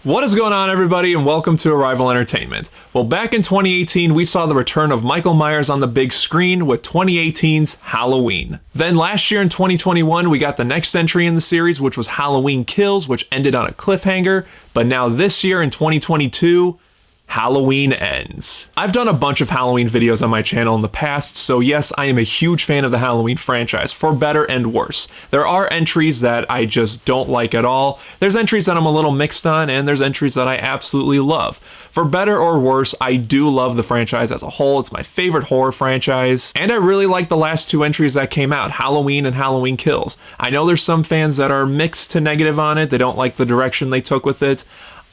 What is going on, everybody, and welcome to Arrival Entertainment. Well, back in 2018, we saw the return of Michael Myers on the big screen with 2018's Halloween. Then last year in 2021, we got the next entry in the series, which was Halloween Kills, which ended on a cliffhanger. But now this year in 2022, Halloween Ends. I've done a bunch of Halloween videos on my channel in the past, so yes, I am a huge fan of the Halloween franchise, for better and worse. There are entries that I just don't like at all. There's entries that I'm a little mixed on, and there's entries that I absolutely love. For better or worse, I do love the franchise as a whole. It's my favorite horror franchise, and I really like the last two entries that came out, Halloween and Halloween Kills. I know there's some fans that are mixed to negative on it. They don't like the direction they took with it.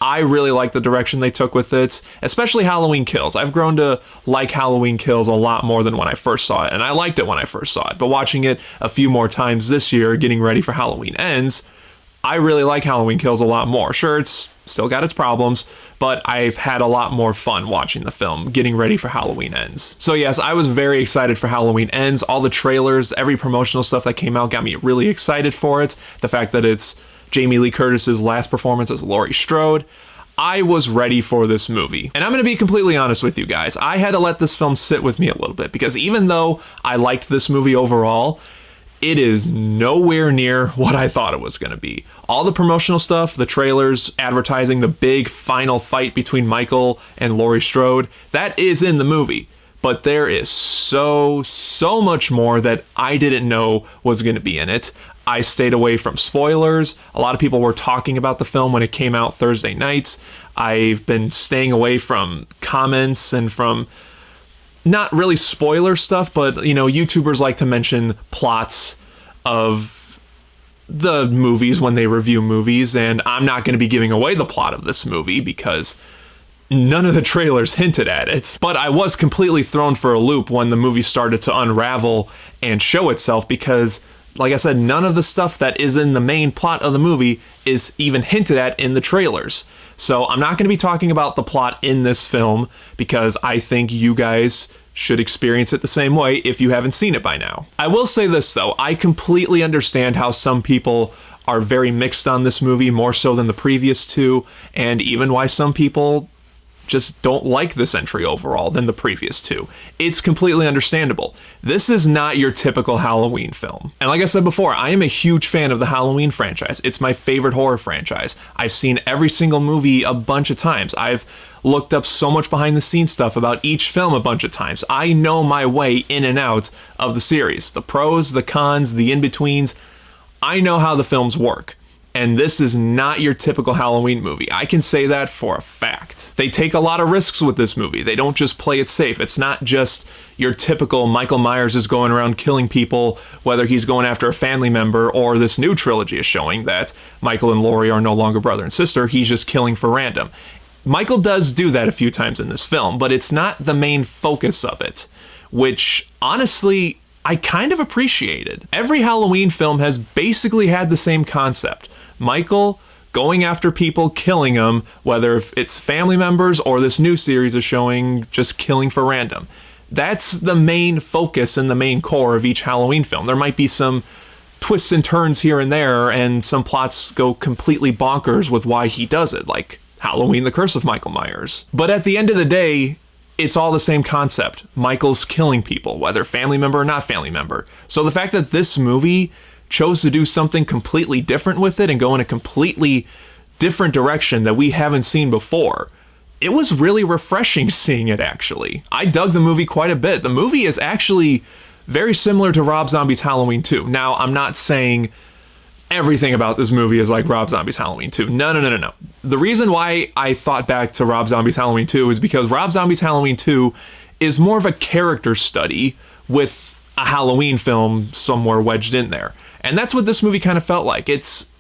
I really like the direction they took with it, especially Halloween Kills. I've grown to like Halloween Kills a lot more than when I first saw it, and I liked it when I first saw it, but watching it a few more times this year, getting ready for Halloween Ends, I really like Halloween Kills a lot more. Sure, it's still got its problems, but I've had a lot more fun watching the film, getting ready for Halloween Ends. So yes, I was very excited for Halloween Ends. All the trailers, every promotional stuff that came out got me really excited for it. The fact that it's Jamie Lee Curtis's last performance as Laurie Strode. I was ready for this movie. And I'm going to be completely honest with you guys. I had to let this film sit with me a little bit because even though I liked this movie overall, it is nowhere near what I thought it was going to be. All the promotional stuff, the trailers, advertising the big final fight between Michael and Laurie Strode, that is in the movie. But there is so much more that I didn't know was going to be in it. I stayed away from spoilers. A lot of people were talking about the film when it came out Thursday nights. I've been staying away from comments and from not really spoiler stuff, but, you know, YouTubers like to mention plots of the movies when they review movies, and I'm not going to be giving away the plot of this movie because none of the trailers hinted at it. But I was completely thrown for a loop when the movie started to unravel and show itself because, like I said, none of the stuff that is in the main plot of the movie is even hinted at in the trailers. So I'm not going to be talking about the plot in this film because I think you guys should experience it the same way if you haven't seen it by now. I will say this though, I completely understand how some people are very mixed on this movie, more so than the previous two, and even why some people just don't like this entry overall than the previous two. It's completely understandable. This is not your typical Halloween film. And like I said before, I am a huge fan of the Halloween franchise. It's my favorite horror franchise. I've seen every single movie a bunch of times. I've looked up so much behind the scenes stuff about each film a bunch of times. I know my way in and out of the series. The pros, the cons, the in-betweens. I know how the films work. And this is not your typical Halloween movie. I can say that for a fact. They take a lot of risks with this movie. They don't just play it safe. It's not just your typical Michael Myers is going around killing people, whether he's going after a family member or this new trilogy is showing that Michael and Laurie are no longer brother and sister. He's just killing for random. Michael does do that a few times in this film, but it's not the main focus of it, which honestly, I kind of appreciated. Every Halloween film has basically had the same concept. Michael going after people, killing them, whether it's family members or this new series is showing just killing for random. That's the main focus and the main core of each Halloween film. There might be some twists and turns here and there, and some plots go completely bonkers with why he does it, like Halloween, The Curse of Michael Myers. But at the end of the day, it's all the same concept. Michael's killing people, whether family member or not family member. So the fact that this movie chose to do something completely different with it and go in a completely different direction that we haven't seen before, it was really refreshing seeing it, actually. I dug the movie quite a bit. The movie is actually very similar to Rob Zombie's Halloween 2. Now, I'm not saying everything about this movie is like Rob Zombie's Halloween 2. No. The reason why I thought back to Rob Zombie's Halloween 2 is because Rob Zombie's Halloween 2 is more of a character study with a Halloween film somewhere wedged in there. And that's what this movie kind of felt like.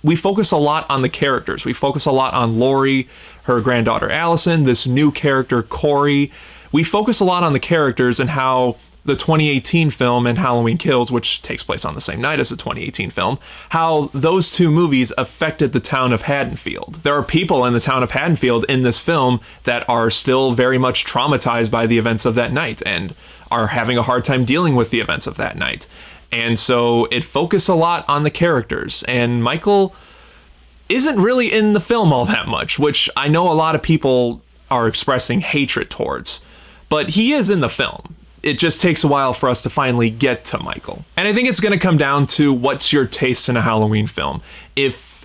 We focus a lot on the characters. We focus a lot on Laurie, her granddaughter Allison, this new character Corey. We focus a lot on the characters and how the 2018 film and Halloween Kills, which takes place on the same night as the 2018 film, how those two movies affected the town of Haddonfield. There are people in the town of Haddonfield in this film that are still very much traumatized by the events of that night and are having a hard time dealing with the events of that night. And so it focused a lot on the characters, and Michael isn't really in the film all that much, which I know a lot of people are expressing hatred towards. But he is in the film. It just takes a while for us to finally get to Michael. And I think it's going to come down to what's your taste in a Halloween film. If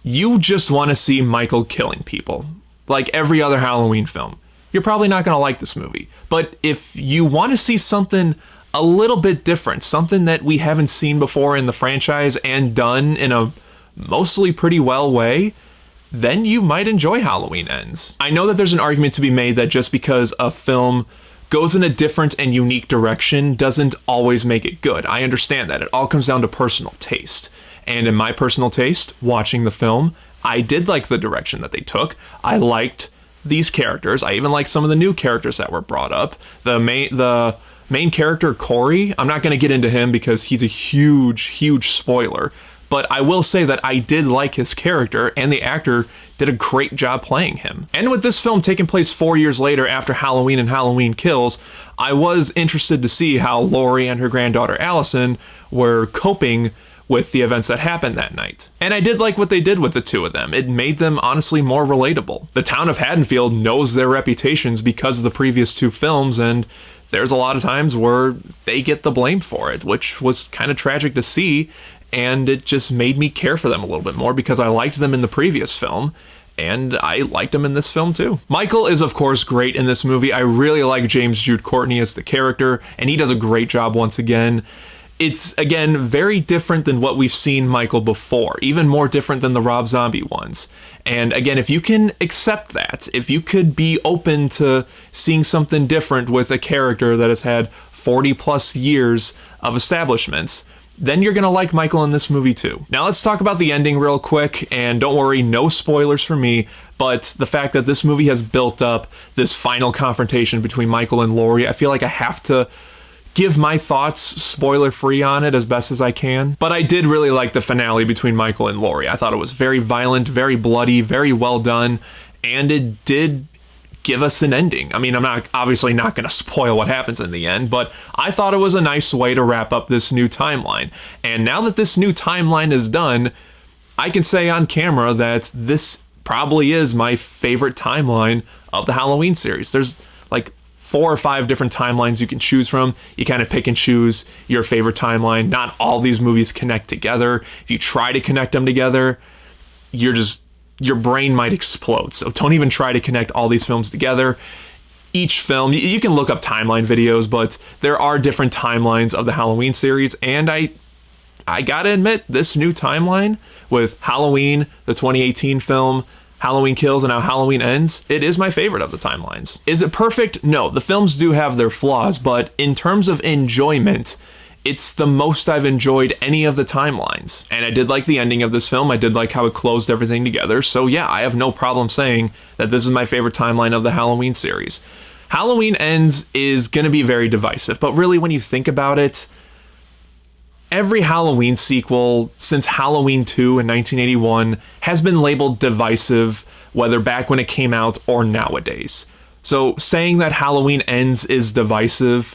you just want to see Michael killing people, like every other Halloween film, you're probably not going to like this movie. But if you want to see something a little bit different, something that we haven't seen before in the franchise and done in a mostly pretty well way, then you might enjoy Halloween Ends. I know that there's an argument to be made that just because a film goes in a different and unique direction doesn't always make it good. I understand that. It all comes down to personal taste. And in my personal taste, watching the film, I did like the direction that they took. I liked these characters. I even liked some of the new characters that were brought up. The main character, Corey, I'm not going to get into him because he's a huge spoiler. But I will say that I did like his character, and the actor did a great job playing him. And with this film taking place 4 years later after Halloween and Halloween Kills, I was interested to see how Laurie and her granddaughter Allison were coping with the events that happened that night. And I did like what they did with the two of them. It made them honestly more relatable. The town of Haddonfield knows their reputations because of the previous two films, and there's a lot of times where they get the blame for it, which was kind of tragic to see, and it just made me care for them a little bit more because I liked them in the previous film, and I liked him in this film too. Michael is of course great in this movie. I really like James Jude Courtney as the character, and he does a great job once again. It's, again, very different than what we've seen Michael before, even more different than the Rob Zombie ones. And again, if you can accept that, if you could be open to seeing something different with a character that has had 40 plus years of establishments, then you're going to like Michael in this movie too. Now let's talk about the ending real quick, and don't worry, no spoilers for me, but the fact that this movie has built up this final confrontation between Michael and Laurie, I feel like I have to give my thoughts spoiler-free on it as best as I can. But I did really like the finale between Michael and Laurie. I thought it was very violent, very bloody, very well done, and it did give us an ending. I mean, I'm obviously not going to spoil what happens in the end, but I thought it was a nice way to wrap up this new timeline. And now that this new timeline is done, I can say on camera that this probably is my favorite timeline of the Halloween series. There's like 4 or 5 different timelines you can choose from. You kind of pick and choose your favorite timeline. Not all these movies connect together. If you try to connect them together, your brain might explode. So don't even try to connect all these films together. Each film, you can look up timeline videos, but there are different timelines of the Halloween series, and I gotta admit, this new timeline with Halloween, the 2018 film, Halloween Kills, and now Halloween Ends, it is my favorite of the timelines. Is it perfect? No, the films do have their flaws, but in terms of enjoyment, it's the most I've enjoyed any of the timelines. And I did like the ending of this film. I did like how it closed everything together. So yeah, I have no problem saying that this is my favorite timeline of the Halloween series. Halloween Ends is going to be very divisive, but really when you think about it, every Halloween sequel since Halloween 2 in 1981 has been labeled divisive, whether back when it came out or nowadays. So saying that Halloween Ends is divisive,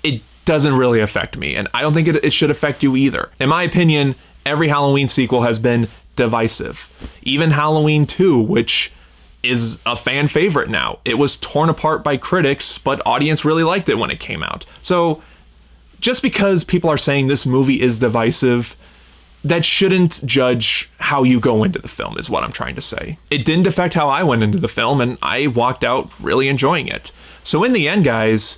it doesn't really affect me, and I don't think it should affect you either. In my opinion, every Halloween sequel has been divisive. Even Halloween 2, which is a fan favorite now. It was torn apart by critics, but audience really liked it when it came out. So just because people are saying this movie is divisive, that shouldn't judge how you go into the film, is what I'm trying to say. It didn't affect how I went into the film, and I walked out really enjoying it. So in the end, guys,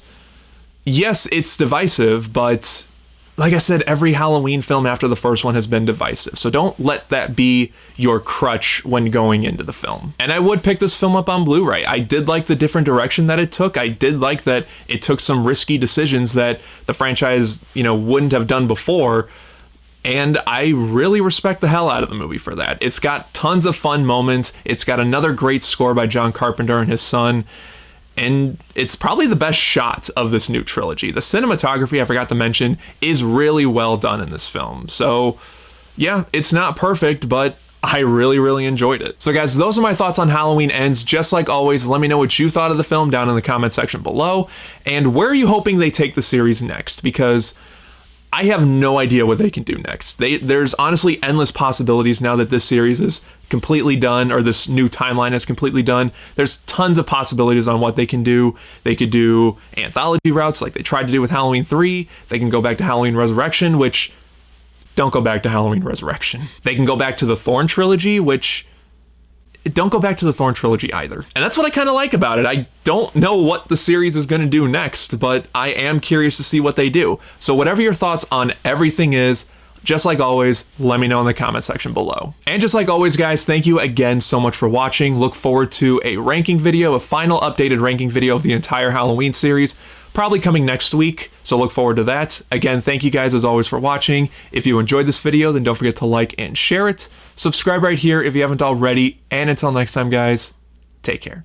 yes, it's divisive, but like I said, every Halloween film after the first one has been divisive. So don't let that be your crutch when going into the film. And I would pick this film up on Blu-ray. I did like the different direction that it took. I did like that it took some risky decisions that the franchise, wouldn't have done before. And I really respect the hell out of the movie for that. It's got tons of fun moments. It's got another great score by John Carpenter and his son. And it's probably the best shot of this new trilogy. The cinematography, I forgot to mention, is really well done in this film. So yeah, it's not perfect, but I really, really enjoyed it. So guys, those are my thoughts on Halloween Ends. Just like always, let me know what you thought of the film down in the comment section below. And where are you hoping they take the series next? Because I have no idea what they can do next. There's honestly endless possibilities now that this series is completely done, or this new timeline is completely done. There's tons of possibilities on what they can do. They could do anthology routes like they tried to do with Halloween 3. They can go back to Halloween Resurrection, which... don't go back to Halloween Resurrection. They can go back to the Thorn trilogy, which... don't go back to the Thorn trilogy either. And that's what I kind of like about it. I don't know what the series is going to do next, but I am curious to see what they do. So whatever your thoughts on everything is, just like always, let me know in the comment section below. And just like always, guys, thank you again so much for watching. Look forward to a ranking video, a final updated ranking video of the entire Halloween series, probably coming next week, so look forward to that. Again, thank you guys as always for watching. If you enjoyed this video, then don't forget to like and share it. Subscribe right here if you haven't already, and until next time, guys, take care.